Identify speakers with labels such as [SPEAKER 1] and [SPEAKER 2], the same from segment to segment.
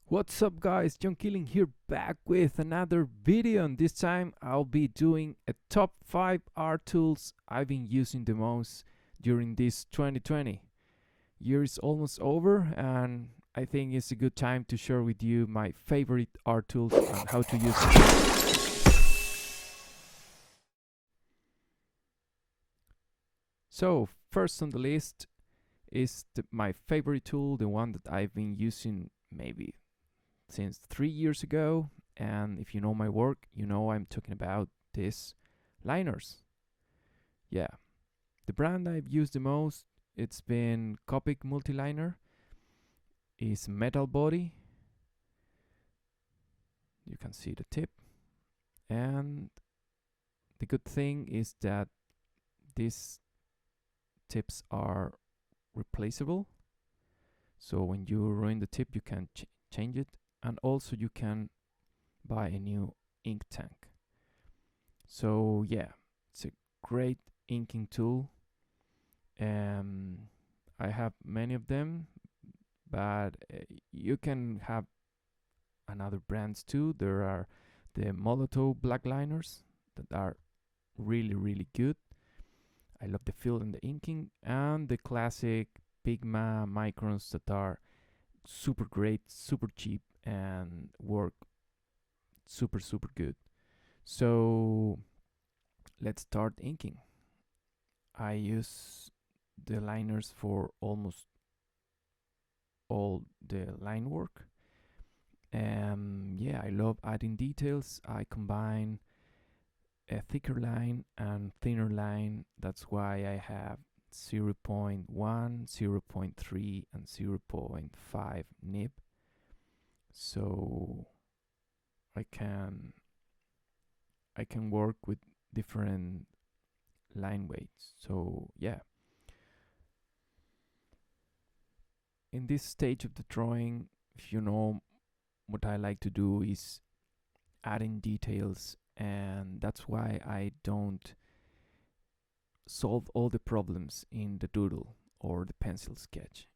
[SPEAKER 1] What's up guys, John Killing here back with another video, and this time I'll be doing a top 5 art tools I've been using the most during this 2020. Year is almost over and I think it's a good time to share with you my favorite art tools and how to use them. So first on the list is my favorite tool, the one that I've been using maybe since 3 years ago, and if you know my work, you know I'm talking about these liners. Yeah, the brand I've used the most, it's been Copic Multiliner. Is metal body. You can see the tip, and the good thing is that these tips are replaceable. So when you ruin the tip, you can change it, and also you can buy a new ink tank. So yeah, it's a great inking tool. I have many of them, but you can have another brands too. There are the Molotov black liners that are really good. I love the feel and the inking, and the classic Pigma microns that are super great, super cheap, and work super good. So let's start inking. I use the liners for almost all the line work. Yeah, I love adding details. I combine a thicker line and thinner line. That's why I have 0.1, 0.3, and 0.5 nib. So I can work with different line weights. So yeah, in this stage of the drawing, if you know, what I like to do is adding details, and that's why I don't solve all the problems in the doodle or the pencil sketch.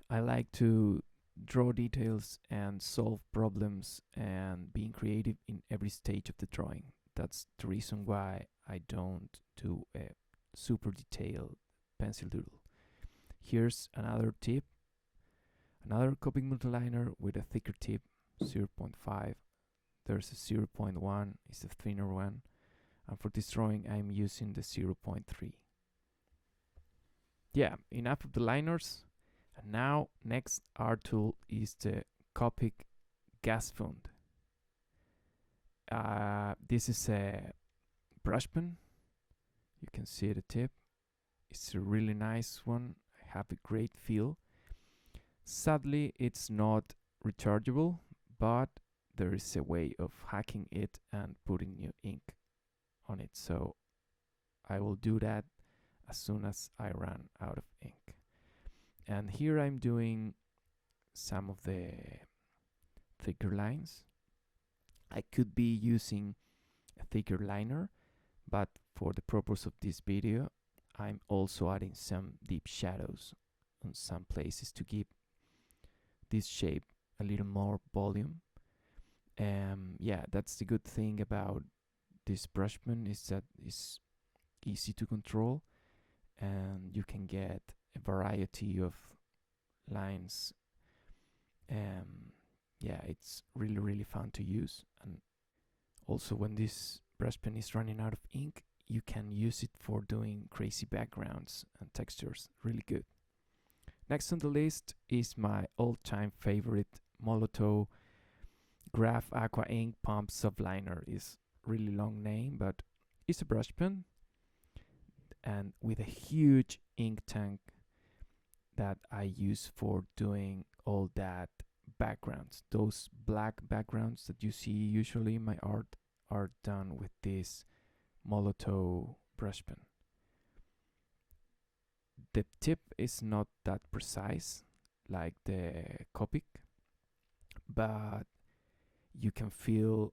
[SPEAKER 1] I like to draw details and solve problems and being creative in every stage of the drawing. That's the reason why I don't do a super detailed pencil doodle. Here's another tip. Another Copic Multiliner with a thicker tip, 0.5. There's a 0.1, it's a thinner one. And for this drawing, I'm using the 0.3. Yeah, enough of the liners. And now, next art tool is the Copic gas fund. This is a brush pen. You can see the tip. It's a really nice one. I have a great feel. Sadly, it's not rechargeable, but there is a way of hacking it and putting new ink on it. So I will do that as soon as I run out of ink. And here I'm doing some of the thicker lines. I could be using a thicker liner, but for the purpose of this video, I'm also adding some deep shadows on some places to give this shape a little more volume. Yeah, that's the good thing about this brush pen, is that it's easy to control and you can get a variety of lines. Yeah, it's really fun to use. And also, when this brush pen is running out of ink, you can use it for doing crazy backgrounds and textures. Really good. Next on the list is my all-time favorite Molotov Graph Aqua Ink Pump Subliner. Is really long name, but it's a brush pen and with a huge ink tank that I use for doing all that backgrounds. Those black backgrounds that you see usually in my art are done with this Molotov brush pen. The tip is not that precise like the Copic, but you can feel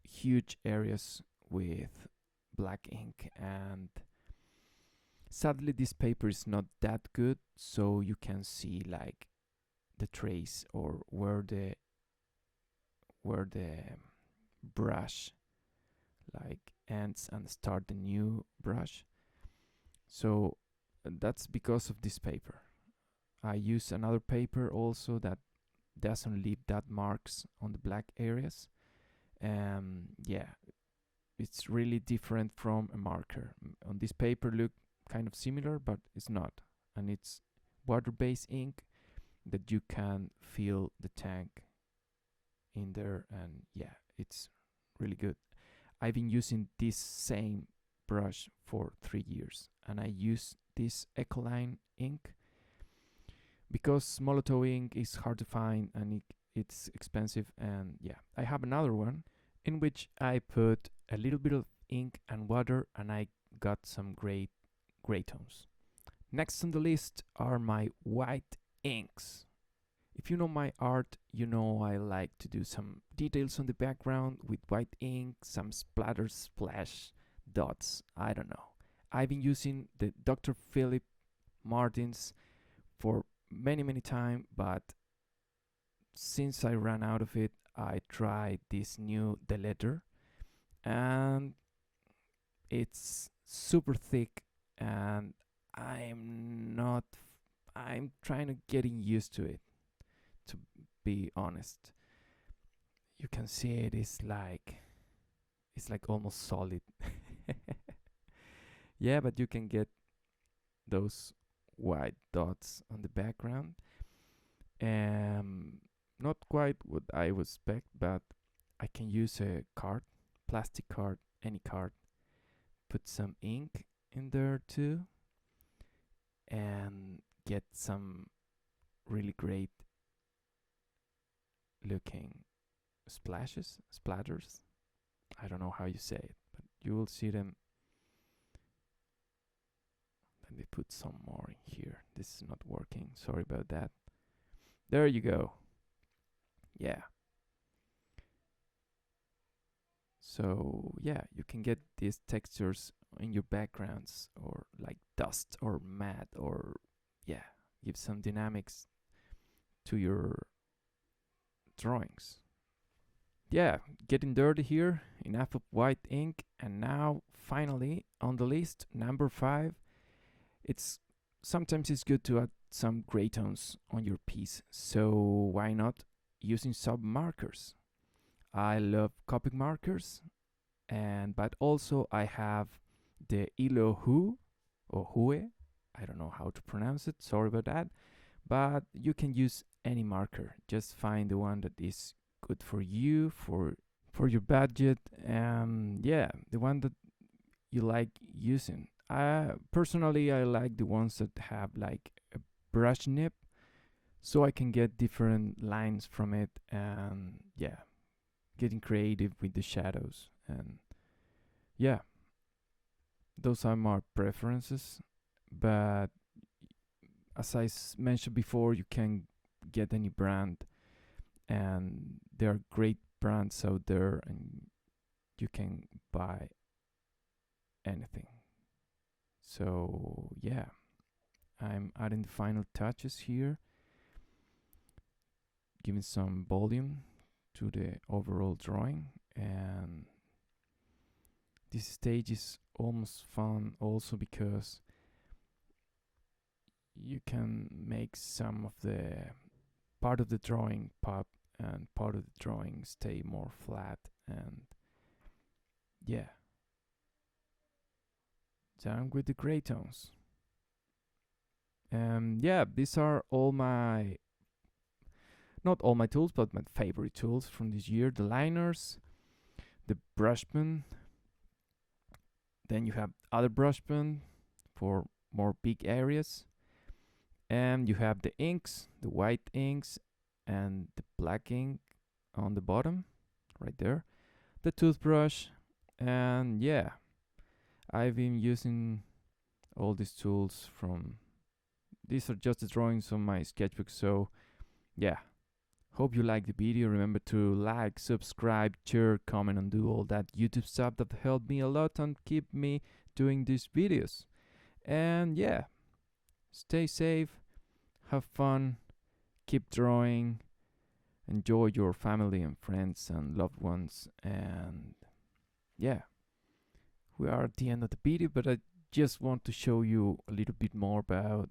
[SPEAKER 1] huge areas with black ink, and sadly this paper is not that good, so you can see like the trace, or where the brush like ends and start the new brush. So that's because of this paper. I use another paper also that doesn't leave that marks on the black areas. Yeah, it's really different from a marker. On this paper look kind of similar, but it's not. And it's water-based ink that you can feel the tank in there, and yeah, it's really good. I've been using this same brush for 3 years, and I use this Ecoline ink because Molotov ink is hard to find and it's expensive. And yeah, I have another one in which I put a little bit of ink and water, and I got some great gray tones. Next on the list are my white inks. If you know my art, you know I like to do some details on the background with white ink, some splatter splash dots. I don't know. I've been using the Dr. Philip Martins for many time, but since I ran out of it, I tried this new The Letter, and it's super thick, and I'm not. I'm trying to getting used to it. To be honest, you can see it's like almost solid. Yeah, but you can get those white dots on the background. Not quite what I would expect, but I can use a card, plastic card, any card, put some ink in there too, and get some really great looking splatters. I don't know how you say it, but you will see them. Let me put some more in here. This is not working. Sorry about that. There you go. Yeah. So yeah, you can get these textures in your backgrounds, or like dust or matte, or yeah, give some dynamics to your drawings. Yeah, getting dirty here. Enough of white ink, and now finally on the list, number 5. It's sometimes it's good to add some gray tones on your piece. So why not using sub markers? I love Copic markers, and but also I have the Ilo Hu or Hue. I don't know how to pronounce it. Sorry about that. But you can use any marker. Just find the one that is good for you, for your budget, and yeah, the one that you like using. Personally, I like the ones that have like a brush nib, so I can get different lines from it, and yeah, getting creative with the shadows. And yeah, those are my preferences. But as I mentioned before, you can get any brand, and there are great brands out there, and you can buy anything. So yeah, I'm adding the final touches here, giving some volume to the overall drawing. And this stage is almost fun also because you can make some of the part of the drawing pop and part of the drawing stay more flat. And yeah, down with the gray tones. Yeah, these are all my, not all my tools, but my favorite tools from this year. The liners, the brush pen. Then you have other brush pen for more big areas. And you have the inks, the white inks, and the black ink on the bottom, right there. The toothbrush, and yeah, I've been using all these tools from. These are just the drawings on my sketchbook, so yeah. Hope you like the video. Remember to like, subscribe, share, comment, and do all that YouTube stuff that helped me a lot and keep me doing these videos. And yeah, stay safe, have fun, keep drawing, enjoy your family and friends and loved ones. And yeah, we are at the end of the video, but I just want to show you a little bit more about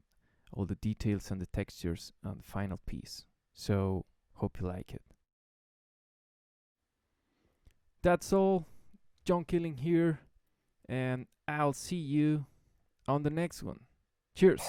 [SPEAKER 1] all the details and the textures on the final piece. So hope you like it. That's all. John Killing here, and I'll see you on the next one. Cheers.